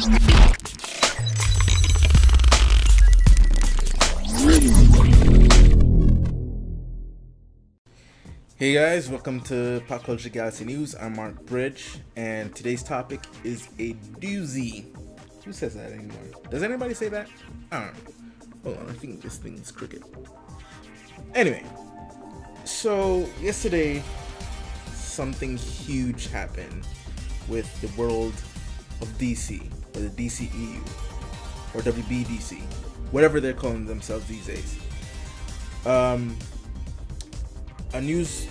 Hey guys, welcome to Pop Culture Galaxy News. I'm Mark Bridge, and today's topic is a doozy. Who says that anymore? Does anybody say that? I don't know. Hold on, I think this thing's crooked. Anyway, so yesterday, something huge happened with the world of DC, or the DCEU, or WBDC, whatever they're calling themselves these days. A news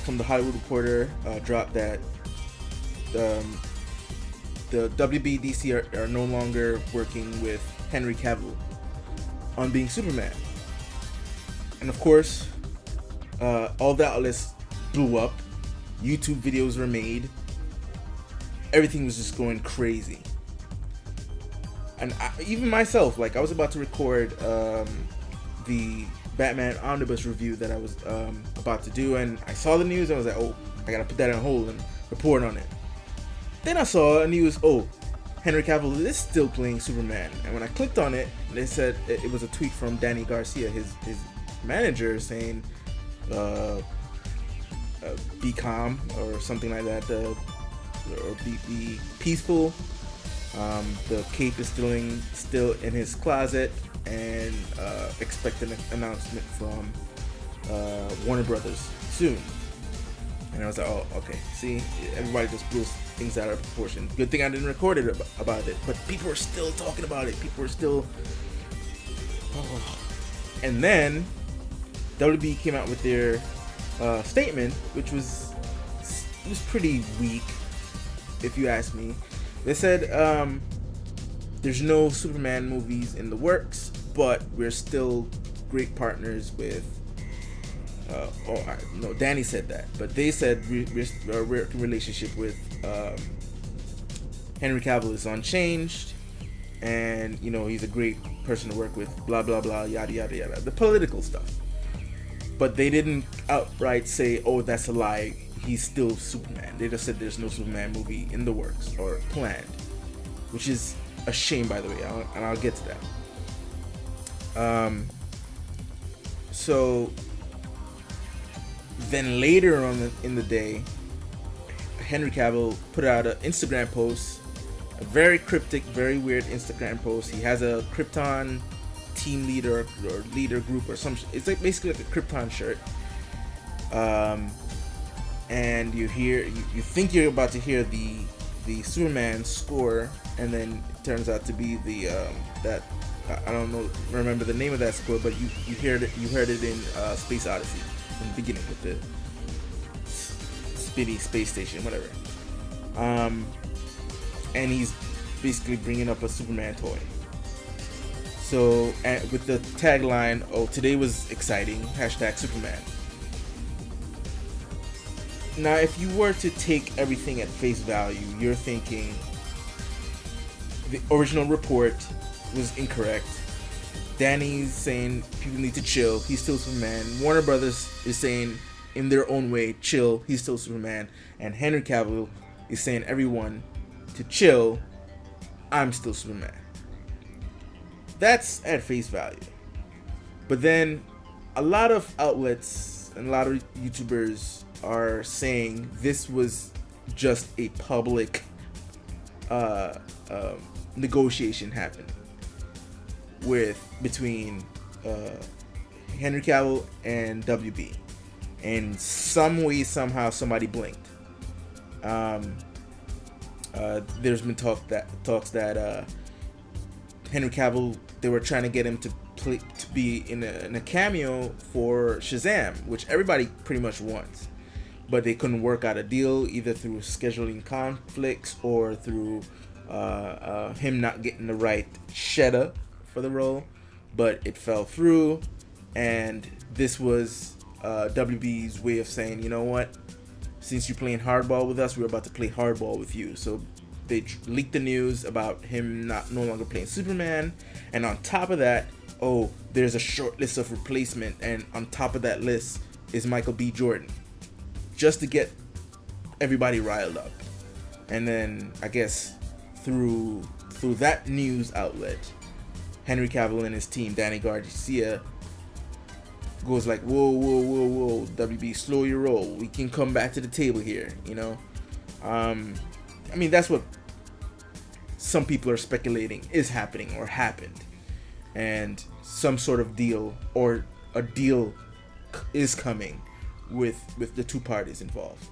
from the Hollywood Reporter dropped that the WBDC are no longer working with Henry Cavill on being Superman. And of course, all the outlets blew up. YouTube videos were made. Everything was just going crazy. And even myself, like I was about to record the Batman Omnibus review that I was about to do, and I saw the news and I was like, oh, I gotta put that on hold and report on it. Then I saw a news, oh, Henry Cavill is still playing Superman. And when I clicked on it, they said it was a tweet from Danny Garcia, his manager, saying be calm or something like that, or be peaceful. The cape is still in his closet, and expect an announcement from Warner Brothers soon. And I was like, oh, okay. See, everybody just blows things out of proportion. Good thing I didn't record it about it, but people are still talking about it. People are still. Oh. And then WB came out with their statement, which was pretty weak, if you ask me. They said there's no Superman movies in the works, but we're still great partners with. No, Danny said that, but they said our working relationship with Henry Cavill is unchanged, and he's a great person to work with. Blah blah blah, yada yada yada. The political stuff, but they didn't outright say, "Oh, that's a lie. He's still Superman." They just said there's no Superman movie in the works or planned, which is a shame, by the way, and I'll get to that. So then later on in the day, Henry Cavill put out an Instagram post, a very cryptic, very weird Instagram post. He has a Krypton team leader or leader group or some. It's like basically like a Krypton shirt. And you think you're about to hear the Superman score, and then it turns out to be the that I don't remember the name of that score, but you heard it in Space Odyssey in the beginning with the spinny space station, whatever. And he's basically bringing up a Superman toy. So with the tagline, "Oh, today was exciting, #Superman." Now, if you were to take everything at face value, you're thinking the original report was incorrect. Danny's saying people need to chill, he's still Superman. Warner Brothers is saying in their own way, chill, he's still Superman. And Henry Cavill is saying everyone to chill, I'm still Superman. That's at face value. But then a lot of outlets and a lot of YouTubers are saying this was just a public negotiation happened between Henry Cavill and WB, and some way somehow somebody blinked. There's been talks that Henry Cavill, they were trying to get him to be in a cameo for Shazam, which everybody pretty much wants, but they couldn't work out a deal either through scheduling conflicts or through him not getting the right cheddar for the role. But it fell through, and this was WB's way of saying, you know what, since you're playing hardball with us, we're about to play hardball with you. So they leaked the news about him no longer playing Superman, and on top of that, there's a short list of replacement, and on top of that list is Michael B. Jordan, just to get everybody riled up. And then I guess through through that news outlet, Henry Cavill and his team, Danny Garcia, goes like, whoa, WB, slow your roll. We can come back to the table here, you know? I mean, that's what some people are speculating is happening or happened. And some sort of deal or a deal is coming with the two parties involved.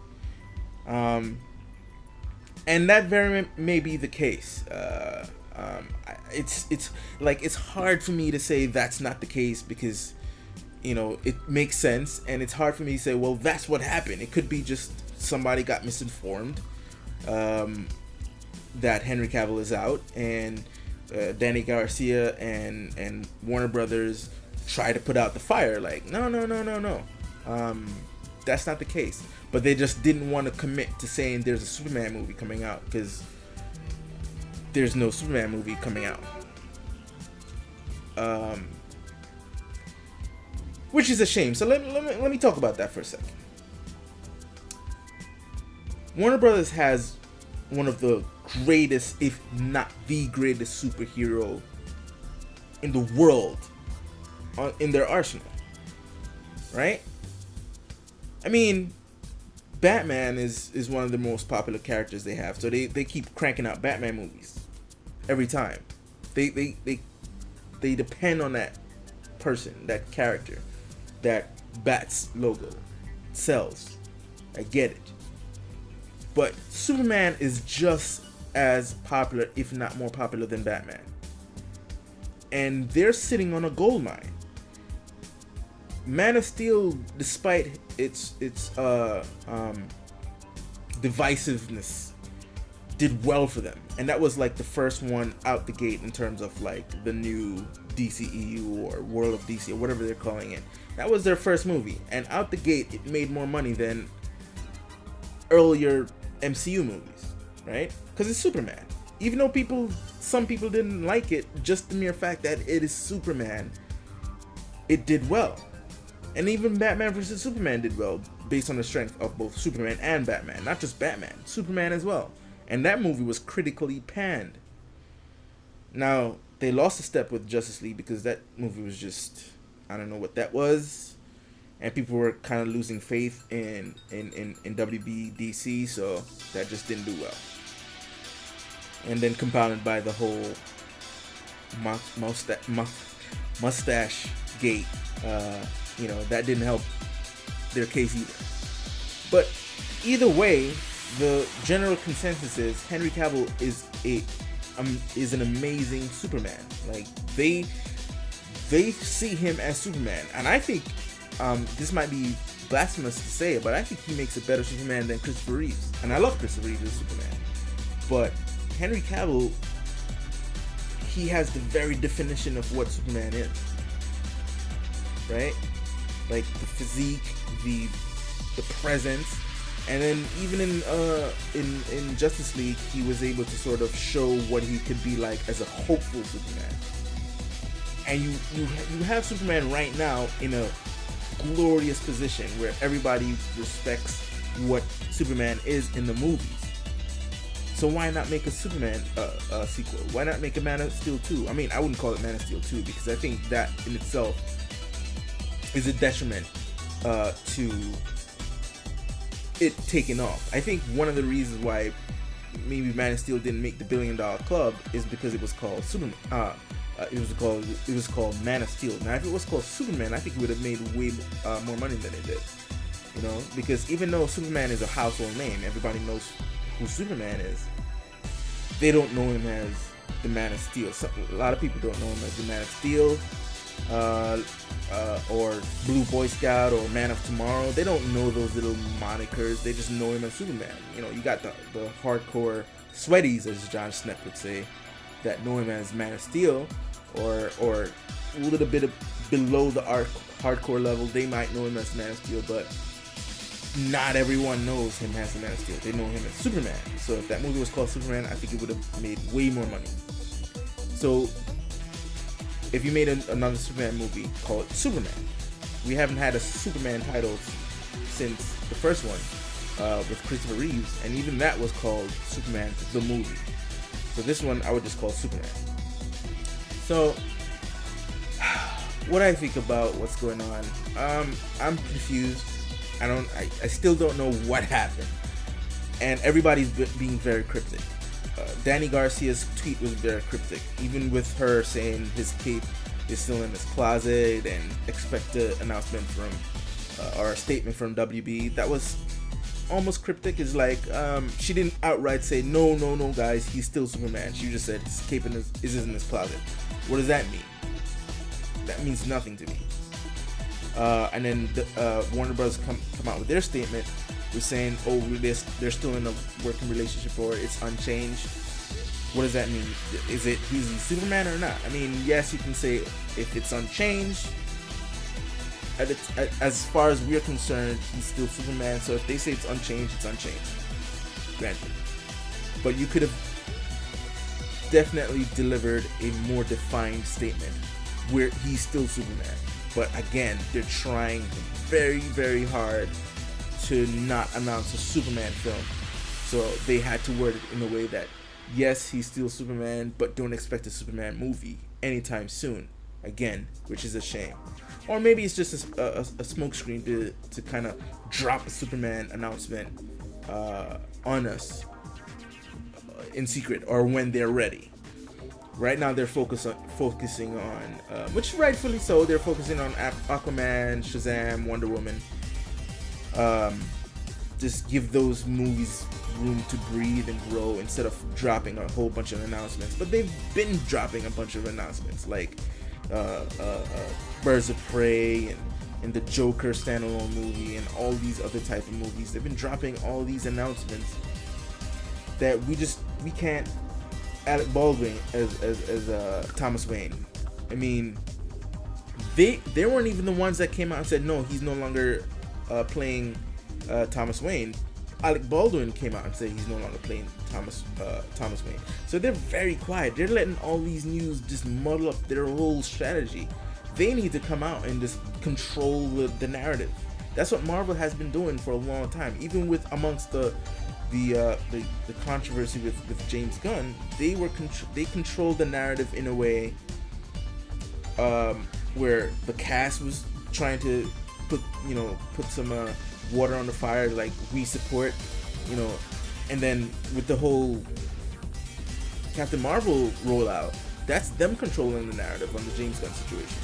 And that very may be the case. It's hard for me to say that's not the case because, you know, it makes sense, and it's hard for me to say, well, that's what happened. It could be just somebody got misinformed that Henry Cavill is out, and Danny Garcia and Warner Brothers try to put out the fire. Like, no. That's not the case. But they just didn't want to commit to saying there's a Superman movie coming out because there's no Superman movie coming out. Which is a shame. So let me talk about that for a second. Warner Brothers has one of the greatest, if not the greatest, superhero in the world in their arsenal, right? I mean, Batman is one of the most popular characters they have, so they keep cranking out Batman movies every time. They depend on that person, that character, that Bat's logo sells. I get it. But Superman is just as popular, if not more popular than Batman. And they're sitting on a gold mine. Man of Steel, despite its divisiveness, did well for them. And that was like the first one out the gate in terms of like the new DCEU or World of DC or whatever they're calling it. That was their first movie. And out the gate, it made more money than earlier MCU movies, right? Because it's Superman. Even though some people didn't like it, just the mere fact that it is Superman, it did well. And even Batman vs. Superman did well based on the strength of both Superman and Batman. Not just Batman, Superman as well. And that movie was critically panned. Now, they lost a step with Justice League because that movie was just, I don't know what that was. And people were kind of losing faith in WBDC, so that just didn't do well. And then compounded by the whole mustache gate, that didn't help their case either. But either way, the general consensus is Henry Cavill is an amazing Superman. Like they see him as Superman, and I think this might be blasphemous to say it, but I think he makes a better Superman than Christopher Reeves. And I love Christopher Reeves as Superman, but Henry Cavill, he has the very definition of what Superman is, right? Like the physique, the presence, and then even in Justice League, he was able to sort of show what he could be like as a hopeful Superman. And you have Superman right now in a glorious position where everybody respects what Superman is in the movies. So why not make a Superman sequel? Why not make a Man of Steel 2? I mean, I wouldn't call it Man of Steel 2 because I think that in itself is a detriment to it taking off. I think one of the reasons why maybe Man of Steel didn't make the $1 billion club is because it was called Superman. It was called Man of Steel. Now, if it was called Superman, I think it would have made way more money than it did. You know, because even though Superman is a household name, everybody knows who Superman is. They don't know him as the Man of Steel. A lot of people don't know him as the Man of Steel, or Blue Boy Scout, or Man of Tomorrow. They don't know those little monikers. They just know him as Superman. You know, you got the hardcore sweaties, as John Schnepp would say, that know him as Man of Steel, or a little bit below the hardcore level, they might know him as Man of Steel, but not everyone knows him as the Man of Steel. They know him as Superman. So if that movie was called Superman, I think it would have made way more money. So if you made another Superman movie, call it Superman. We haven't had a Superman title since the first one with Christopher Reeves, and even that was called Superman the movie. So this one I would just call Superman. So what I think about what's going on, I'm confused. I still don't know what happened, and everybody's being very cryptic. Danny Garcia's tweet was very cryptic, even with her saying his cape is still in his closet and expect an announcement from or a statement from WB. That was almost cryptic. Is like she didn't outright say no guys, he's still Superman. She just said his cape is in his closet. What does that mean? That means nothing to me. And then Warner Bros. come out with their statement. We're saying, oh, they're still in a working relationship, or it's unchanged. What does that mean? Is he Superman or not? I mean, yes, you can say if it's unchanged. As far as we're concerned, he's still Superman. So if they say it's unchanged, it's unchanged. Granted. But you could have definitely delivered a more defined statement where he's still Superman. But again, they're trying very, very hard to not announce a Superman film. So they had to word it in a way that, yes, he's still Superman, but don't expect a Superman movie anytime soon. Again, which is a shame. Or maybe it's just a smokescreen to kind of drop a Superman announcement on us in secret or when they're ready. Right now they're focusing on, which rightfully so, they're focusing on Aquaman, Shazam, Wonder Woman. Just give those movies room to breathe and grow instead of dropping a whole bunch of announcements. But they've been dropping a bunch of announcements, like Birds of Prey and the Joker standalone movie and all these other type of movies. They've been dropping all these announcements that we can't. Alec Baldwin as Thomas Wayne. I mean, they weren't even the ones that came out and said no, he's no longer playing Thomas Wayne. Alec Baldwin came out and said he's no longer playing Thomas Wayne. So they're very quiet. They're letting all these news just muddle up their whole strategy. They need to come out and just control the narrative. That's what Marvel has been doing for a long time. Even with amongst the controversy with James Gunn, they controlled the narrative in a way where the cast was trying to put some water on the fire, like we support, and then with the whole Captain Marvel rollout, that's them controlling the narrative on the James Gunn situation.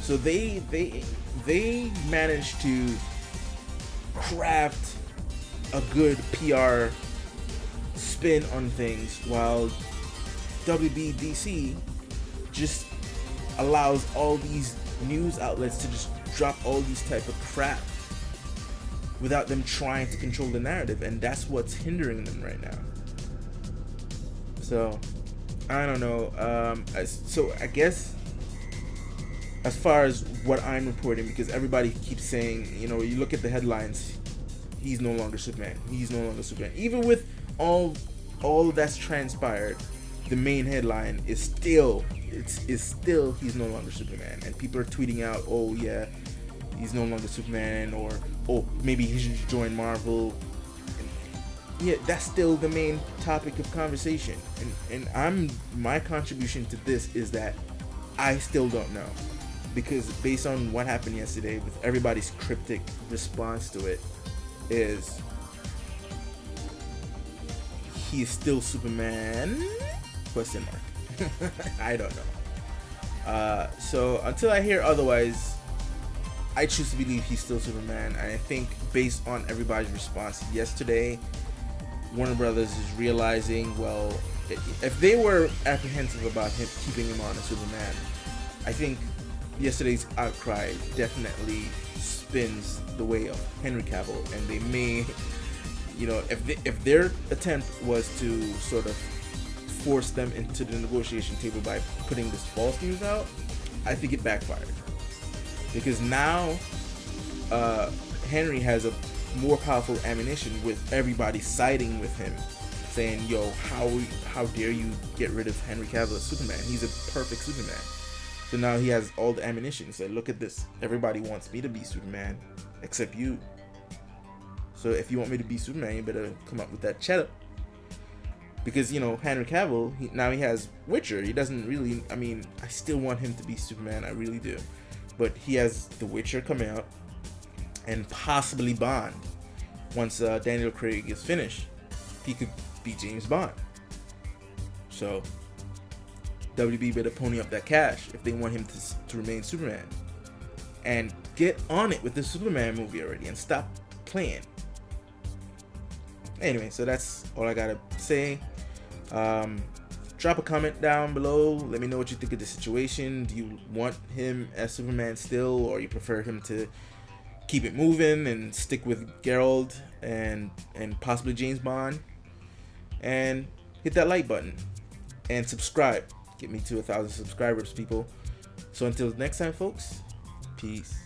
So they managed to craft a good PR spin on things, while WBDC just allows all these news outlets to just drop all these type of crap without them trying to control the narrative, and that's what's hindering them right now. So I don't know. So I guess as far as what I'm reporting, because everybody keeps saying, you look at the headlines, he's no longer Superman. He's no longer Superman. Even with all that's transpired, the main headline is still he's no longer Superman. And people are tweeting out, oh yeah, he's no longer Superman, or oh, maybe he should join Marvel. And yeah, that's still the main topic of conversation. And my contribution to this is that I still don't know, because based on what happened yesterday, with everybody's cryptic response to it, is he's still Superman? Question mark. I don't know. So until I hear otherwise, I choose to believe he's still Superman. And I think based on everybody's response yesterday, Warner Brothers is realizing, well, if they were apprehensive about him keeping him on as Superman, I think yesterday's outcry definitely spins the way of Henry Cavill, and they may, if their attempt was to sort of force them into the negotiation table by putting this false news out, I think it backfired, because now Henry has a more powerful ammunition with everybody siding with him, saying, yo, how dare you get rid of Henry Cavill as Superman? He's a perfect Superman. So now he has all the ammunition. So look at this. Everybody wants me to be Superman, except you. So if you want me to be Superman, you better come up with that cheddar. because Henry Cavill, now he has Witcher. He doesn't really. I mean, I still want him to be Superman. I really do, but he has The Witcher coming out, and possibly Bond. Once Daniel Craig is finished, he could be James Bond. So WB better pony up that cash if they want him to remain Superman, and get on it with the Superman movie already and stop playing. Anyway, so that's all I gotta say. Drop a comment down below. Let me know what you think of the situation. Do you want him as Superman still, or you prefer him to keep it moving and stick with Geralt and possibly James Bond? And hit that like button and subscribe. Get me to 1,000 subscribers, people. So until next time, folks, peace.